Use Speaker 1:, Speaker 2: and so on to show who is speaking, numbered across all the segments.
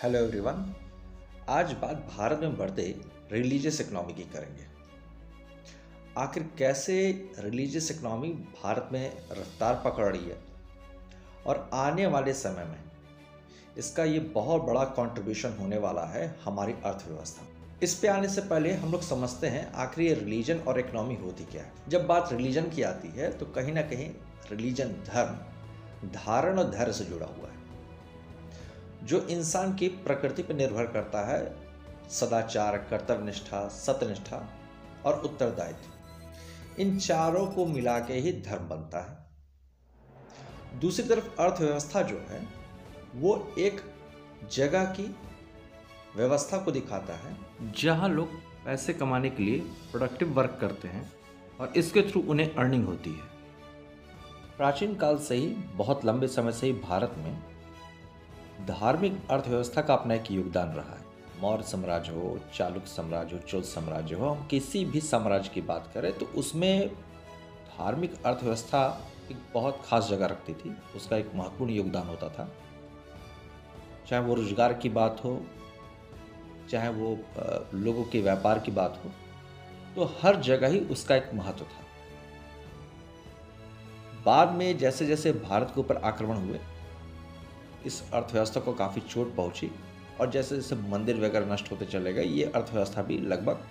Speaker 1: Hello everyone. आज बात भारत में बढ़ते रिलीजियस इकोनॉमी की करेंगे। आखिर कैसे रिलीजियस इकोनॉमी भारत में रफ्तार पकड़ रही है और आने वाले समय में इसका ये बहुत बड़ा कंट्रीब्यूशन होने वाला है हमारी अर्थव्यवस्था। इस पे आने से पहले हम लोग समझते हैं आखिर ये रिलीजन और इकोनॉमी होती क्या है। जब बात रिलीजन की आती है तो कहीं ना कहीं रिलीजन धर्म, धारण और धैर्य से जुड़ा हुआ है, जो इंसान की प्रकृति पर निर्भर करता है। सदाचार, कर्तव्यनिष्ठा, सत्यनिष्ठा और उत्तरदायित्व, इन चारों को मिला के ही धर्म बनता है। दूसरी तरफ अर्थव्यवस्था जो है वो एक जगह की व्यवस्था को दिखाता है जहां लोग पैसे कमाने के लिए प्रोडक्टिव वर्क करते हैं और इसके थ्रू उन्हें अर्निंग होती है। प्राचीन काल से ही, बहुत लंबे समय से ही भारत में धार्मिक अर्थव्यवस्था का अपना एक योगदान रहा है। मौर्य साम्राज्य हो, चालुक्य साम्राज्य हो, चोल साम्राज्य हो, हम किसी भी साम्राज्य की बात करें तो उसमें धार्मिक अर्थव्यवस्था एक बहुत खास जगह रखती थी। उसका एक महत्वपूर्ण योगदान होता था। चाहे वो रोजगार की बात हो, चाहे वो लोगों के व्यापार की बात हो, तो हर जगह ही उसका एक महत्व था। बाद में जैसे जैसे भारत के ऊपर आक्रमण हुए, इस अर्थव्यवस्था को काफ़ी चोट पहुंची और जैसे जैसे मंदिर वगैरह नष्ट होते चले गए, ये अर्थव्यवस्था भी लगभग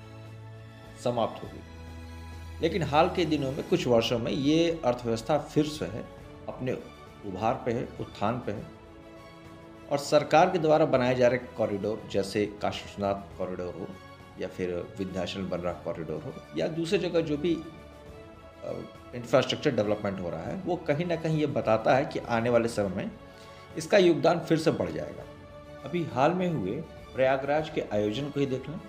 Speaker 1: समाप्त हो गई। लेकिन हाल के दिनों में, कुछ वर्षों में, ये अर्थव्यवस्था फिर से है, अपने उभार पे है, उत्थान पे है। और सरकार के द्वारा बनाए जा रहे कॉरिडोर, जैसे काशी विश्वनाथ कॉरिडोर हो या फिर विंध्याचल बन रहा कॉरिडोर हो या दूसरी जगह जो भी इंफ्रास्ट्रक्चर डेवलपमेंट हो रहा है, वो कहीं ना कहीं ये बताता है कि आने वाले समय में इसका योगदान फिर से बढ़ जाएगा। अभी हाल में हुए प्रयागराज के आयोजन को ही देख लें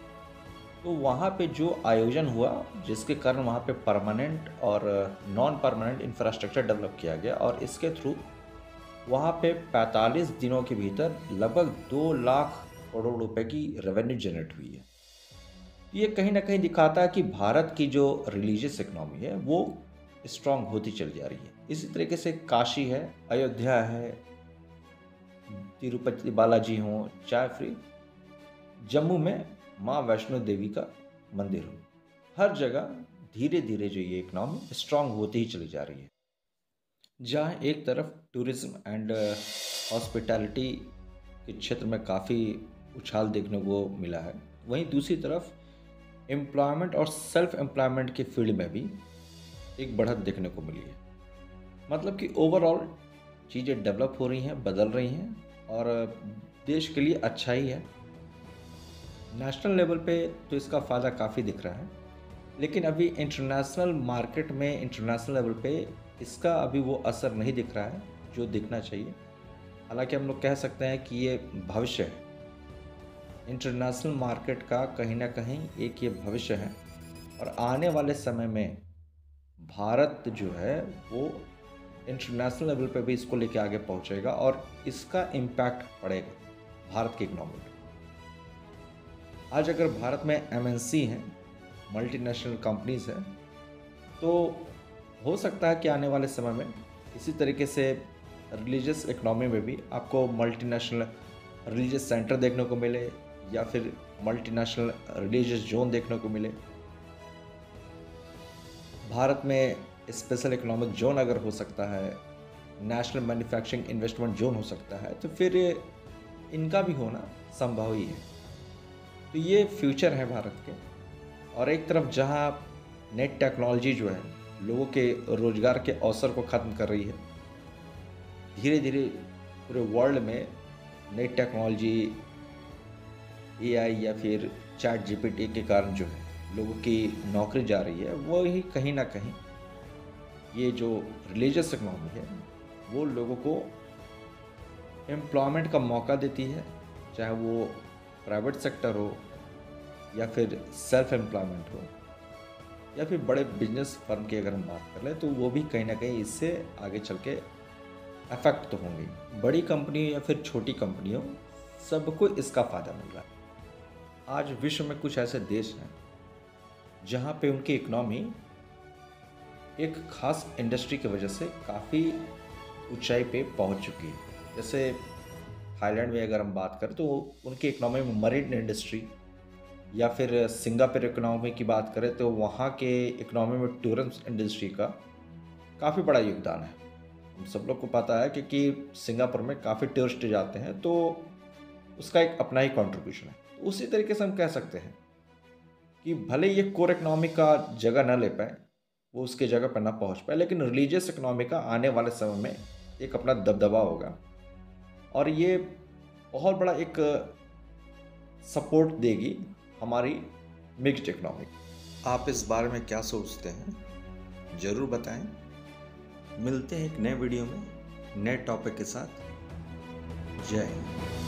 Speaker 1: तो वहाँ पे जो आयोजन हुआ, जिसके कारण वहाँ पे परमानेंट और नॉन परमानेंट इंफ्रास्ट्रक्चर डेवलप किया गया और इसके थ्रू वहाँ पे 45 दिनों के भीतर लगभग 2 लाख करोड़ रुपए की रेवेन्यू जनरेट हुई है। ये कहीं ना कहीं दिखाता है कि भारत की जो रिलीजियस इकोनॉमी है वो स्ट्रांग होती चली जा रही है। इसी तरीके से काशी है, अयोध्या है, तिरुपति बालाजी हो, चाहे फिर जम्मू में माँ वैष्णो देवी का मंदिर हो, हर जगह धीरे धीरे जो ये इकोनॉमी स्ट्रांग होती ही चली जा रही है। जहाँ एक तरफ टूरिज्म एंड हॉस्पिटैलिटी के क्षेत्र में काफ़ी उछाल देखने को मिला है, वहीं दूसरी तरफ एम्प्लॉयमेंट और सेल्फ एम्प्लॉयमेंट के फील्ड में भी एक बढ़त देखने को मिली है। मतलब कि ओवरऑल चीज़ें डेवलप हो रही हैं, बदल रही हैं और देश के लिए अच्छा ही है। नेशनल लेवल पे तो इसका फ़ायदा काफ़ी दिख रहा है, लेकिन अभी इंटरनेशनल मार्केट में, इंटरनेशनल लेवल पे इसका अभी वो असर नहीं दिख रहा है जो दिखना चाहिए। हालांकि हम लोग कह सकते हैं कि ये भविष्य है, इंटरनेशनल मार्केट का कहीं ना कहीं एक ये भविष्य है और आने वाले समय में भारत जो है वो इंटरनेशनल लेवल पे भी इसको लेके आगे पहुंचेगा और इसका इम्पैक्ट पड़ेगा भारत की इकोनॉमी पे। आज अगर भारत में एमएनसी हैं, मल्टीनेशनल कंपनीज हैं, तो हो सकता है कि आने वाले समय में इसी तरीके से रिलीजियस इकोनॉमी में भी आपको मल्टीनेशनल रिलीजियस सेंटर देखने को मिले या फिर मल्टीनेशनल रिलीजियस जोन देखने को मिले। भारत में स्पेशल इकोनॉमिक जोन अगर हो सकता है, नेशनल मैन्युफैक्चरिंग इन्वेस्टमेंट जोन हो सकता है, तो फिर इनका भी होना संभव ही है। तो ये फ्यूचर है भारत के। और एक तरफ जहाँ नेट टेक्नोलॉजी जो है लोगों के रोजगार के अवसर को ख़त्म कर रही है, धीरे धीरे पूरे वर्ल्ड में नेट टेक्नोलॉजी, एआई या फिर चैट जीपीटी के कारण जो है लोगों की नौकरी जा रही है, वो ही कहीं ना कहीं ये जो रिलीजियस इकोनॉमी है वो लोगों को एम्प्लॉयमेंट का मौका देती है, चाहे वो प्राइवेट सेक्टर हो या फिर सेल्फ एम्प्लॉयमेंट हो या फिर बड़े बिजनेस फर्म की अगर हम बात कर लें तो वो भी कहीं ना कहीं इससे आगे चल के अफेक्ट तो होंगे। बड़ी कंपनी या फिर छोटी कंपनियों, सबको इसका फ़ायदा मिल रहा है। आज विश्व में कुछ ऐसे देश हैं जहाँ पे उनकी इकोनॉमी एक खास इंडस्ट्री की वजह से काफ़ी ऊंचाई पे पहुँच चुकी है। जैसे थाईलैंड में अगर हम बात करें तो उनकी इकोनॉमी में मरीन इंडस्ट्री, या फिर सिंगापुर इकोनॉमी की बात करें तो वहाँ के इकोनॉमी में टूरिज्म इंडस्ट्री का काफ़ी बड़ा योगदान है। हम सब लोग को पता है क्योंकि सिंगापुर में काफ़ी टूरिस्ट जाते हैं, तो उसका एक अपना ही कंट्रीब्यूशन है। तो उसी तरीके से हम कह सकते हैं कि भले ये कोर इकोनॉमी का जगह ना ले पाए, वो उसके जगह पर ना पहुंच पाए, लेकिन रिलीजियस इकोनॉमी का आने वाले समय में एक अपना दबदबा होगा और ये बहुत बड़ा एक सपोर्ट देगी हमारी मिक्स्ड इकोनॉमी। आप इस बारे में क्या सोचते हैं, ज़रूर बताएं। मिलते हैं एक नए वीडियो में नए टॉपिक के साथ। जय हिंद।